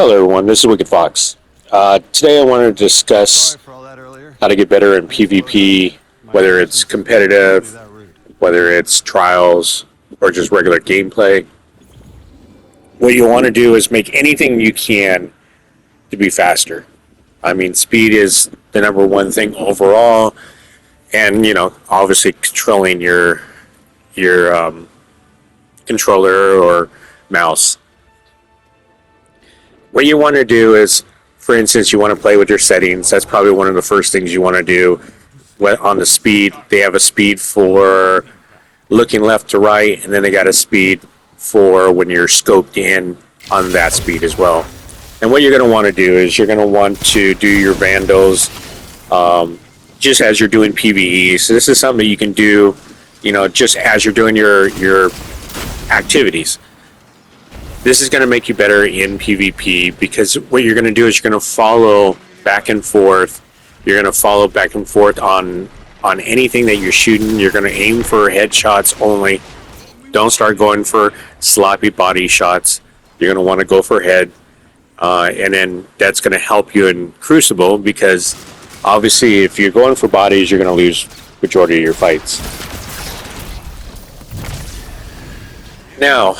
Hello, everyone. This is Wicked Fox. Today, I wanted to discuss Sorry for all that earlier. how to get better in PvP, My whether it's intentions were not to be competitive, that rude. whether it's trials, or just regular gameplay. What you want to do is make anything you can to be faster. I mean, speed is the number one thing overall, and obviously controlling your controller or mouse. What you want to do is, for instance, you want to play with your settings. That's probably one of the first things you want to do. On the speed, they have a speed for looking left to right, and then they got a speed for when you're scoped in on that speed as well. And what you're going to want to do is you're going to want to do your vandals just as you're doing PvE. So this is something that you can do, just as you're doing your activities. This is going to make you better in PvP because what you're going to do is you're going to follow back and forth. You're going to follow back and forth on anything that you're shooting. You're going to aim for headshots only. Don't start going for sloppy body shots. You're going to want to go for head. And then that's going to help you in Crucible because obviously if you're going for bodies, you're going to lose majority of your fights. Now,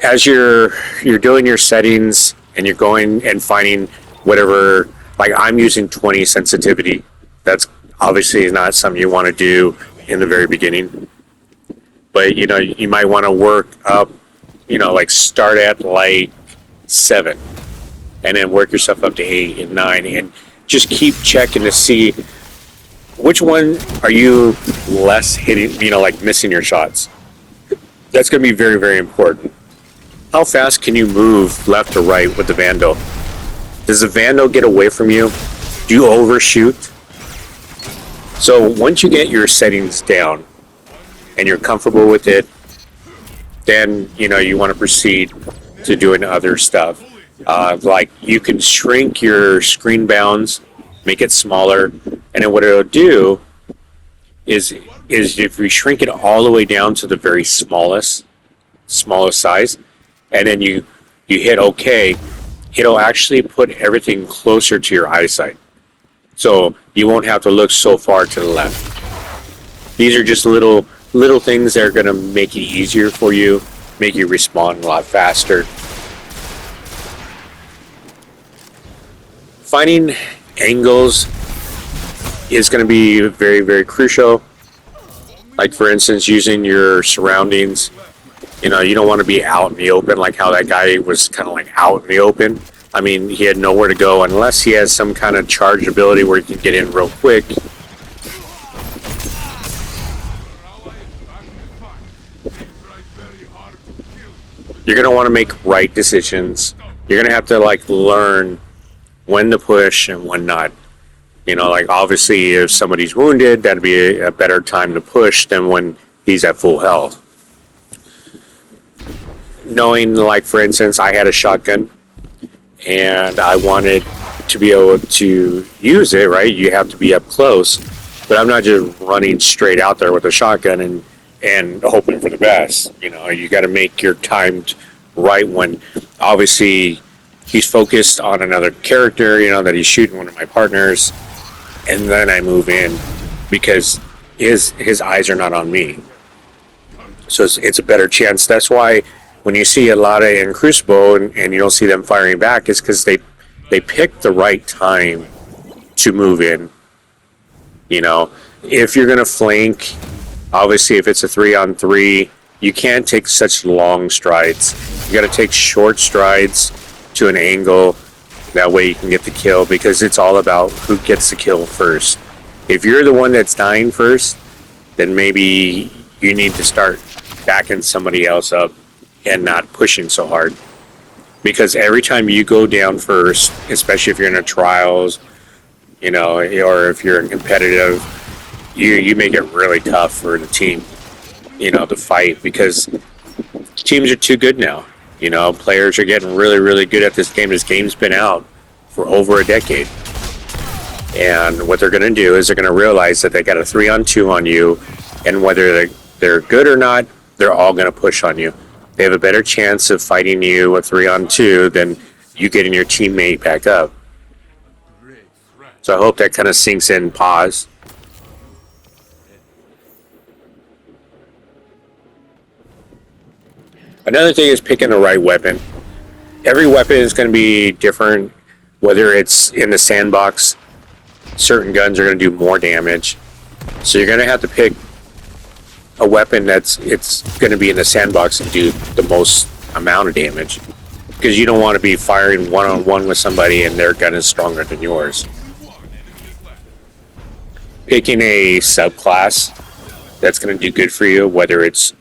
as you're doing your settings and you're going and finding whatever, like I'm using 20 sensitivity. That's obviously not something you want to do in the very beginning. But you might want to work up, like start at like 7 and then work yourself up to 8 and 9 and just keep checking to see which one are you less hitting, like missing your shots. That's going to be very, very important. How fast can you move left to right with the Vandal? Does the Vandal get away from you? Do you overshoot? So once you get your settings down and you're comfortable with it, then you want to proceed to doing other stuff. Like you can shrink your screen bounds, make it smaller, and then what it'll do is if we shrink it all the way down to the very smallest size, and then you hit OK, it'll actually put everything closer to your eyesight. So you won't have to look so far to the left. These are just little things that are going to make it easier for you, make you respond a lot faster. Finding angles is going to be very, very crucial. Like for instance, using your surroundings. You don't want to be out in the open like how that guy was kind of like out in the open. I mean, he had nowhere to go unless he has some kind of charge ability where he can get in real quick. You're going to want to make right decisions. You're going to have to learn when to push and when not. Like obviously if somebody's wounded, that'd be a better time to push than when he's at full health. Knowing, like for instance, I had a shotgun and I wanted to be able to use it, right? You have to be up close, but I'm not just running straight out there with a shotgun and hoping for the best. You got to make your timed right when obviously he's focused on another character, that he's shooting one of my partners, and then I move in because his eyes are not on me. So it's a better chance. That's why when you see a lot of in Crucible and you don't see them firing back, is because they pick the right time to move in. If you're going to flank, obviously if it's a 3-on-3, you can't take such long strides. You got to take short strides to an angle. That way you can get the kill because it's all about who gets the kill first. If you're the one that's dying first, then maybe you need to start backing somebody else up and not pushing so hard. Because every time you go down first, especially if you're in a trials, or if you're in competitive, you make it really tough for the team, to fight because teams are too good now. Players are getting really, really good at this game. This game's been out for over a decade. And what they're going to do is they're going to realize that they got a 3-on-2 on you, and whether they're good or not, they're all going to push on you. They have a better chance of fighting you a 3-on-2 than you getting your teammate back up. So I hope that kind of sinks in. Pause. Another thing is picking the right weapon. Every weapon is going to be different, whether it's in the sandbox. Certain guns are going to do more damage. So you're going to have to pick a weapon it's going to be in the sandbox and do the most amount of damage. Because you don't want to be firing one-on-one with somebody and their gun is stronger than yours. Picking a subclass that's going to do good for you, whether it's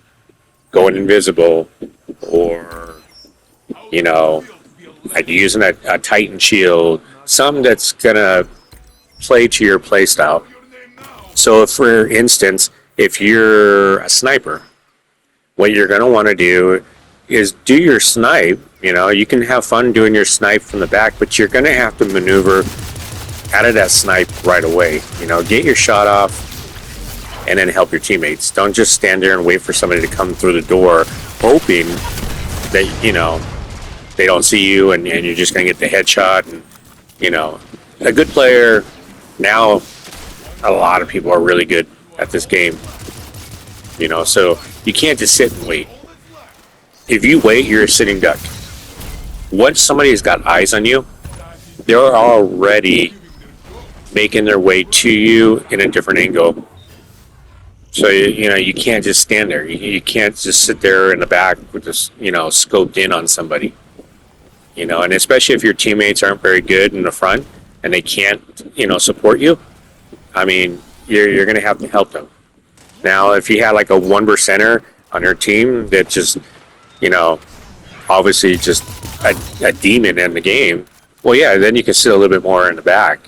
going invisible or, you know, like using a Titan shield, something that's going to play to your playstyle. So if, for instance, if you're a sniper, what you're going to want to do is do your snipe. You know, you can have fun doing your snipe from the back, but you're going to have to maneuver out of that snipe right away. You know, get your shot off and then help your teammates. Don't just stand there and wait for somebody to come through the door hoping that, you know, they don't see you and you're just going to get the headshot. And, you know, a good player, now a lot of people are really good at this game. You know, so you can't just sit and wait. If you wait, you're a sitting duck. Once somebody's got eyes on you, they're already making their way to you in a different angle. So, you know, you can't just stand there. You can't just sit there in the back with this, you know, scoped in on somebody. You know, and especially if your teammates aren't very good in the front and they can't, you know, support you, I mean, you're going to have to help them. Now, if you had like a 1%er on your team that just, you know, obviously just a demon in the game, well, yeah, then you can sit a little bit more in the back,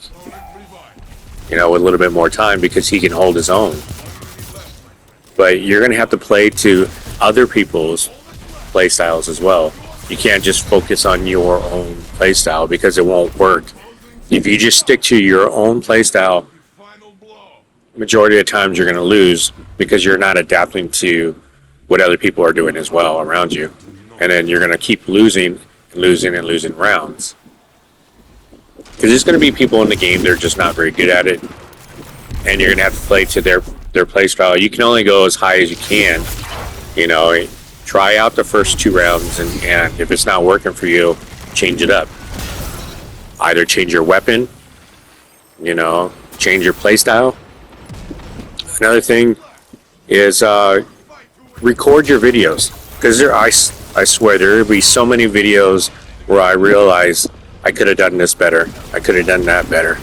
you know, with a little bit more time because he can hold his own. But you're going to have to play to other people's play styles as well. You can't just focus on your own play style because it won't work. If you just stick to your own play style, majority of the times you're going to lose because you're not adapting to what other people are doing as well around you. And then you're going to keep losing rounds. Because there's going to be people in the game that are just not very good at it. And you're going to have to play to their play style. You can only go as high as you can. You know, try out the first 2 rounds, and if it's not working for you, change it up. Either change your weapon, you know, change your play style. Another thing is record your videos. Because I swear there will be so many videos where I realize I could have done this better. I could have done that better.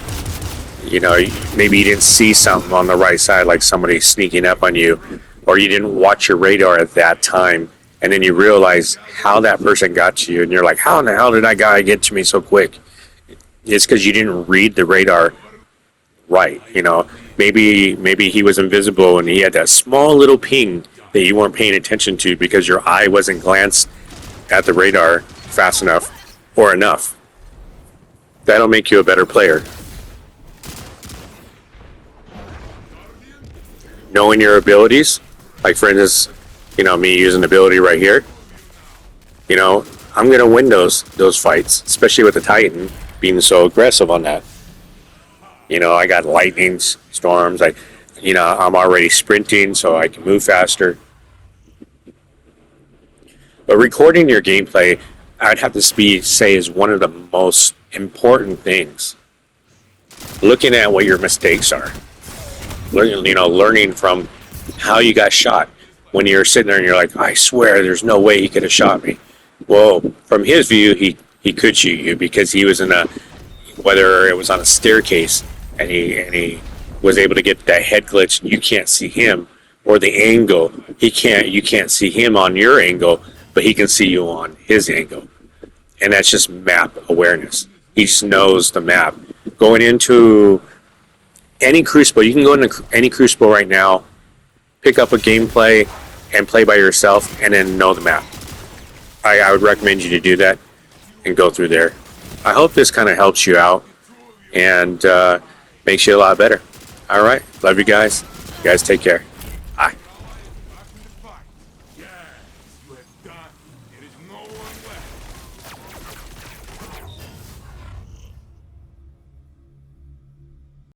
You know, maybe you didn't see something on the right side, like somebody sneaking up on you, or you didn't watch your radar at that time, and then you realize how that person got to you, and you're like, how in the hell did that guy get to me so quick? It's because you didn't read the radar right. You know, maybe he was invisible and he had that small little ping that you weren't paying attention to because your eye wasn't glanced at the radar fast enough or enough. That'll make you a better player. Knowing your abilities, like for instance, you know, me using the ability right here, you know, I'm going to win those fights, especially with the Titan being so aggressive on that. You know, I got lightning storms, I'm already sprinting so I can move faster. But recording your gameplay, I'd have to say is one of the most important things. Looking at what your mistakes are. Learning from how you got shot. When you're sitting there and you're like, I swear there's no way he could have shot me. Well, from his view, he could shoot you because he was whether it was on a staircase and he was able to get that head glitch and you can't see him, or the angle, you can't see him on your angle, but he can see you on his angle. And that's just map awareness. He just knows the map. Going into any Crucible, you can go into any Crucible right now, pick up a gameplay and play by yourself, and then know the map. I would recommend you to do that and go through there. I hope this kind of helps you out and makes you a lot better. All right. Love you guys. You guys take care.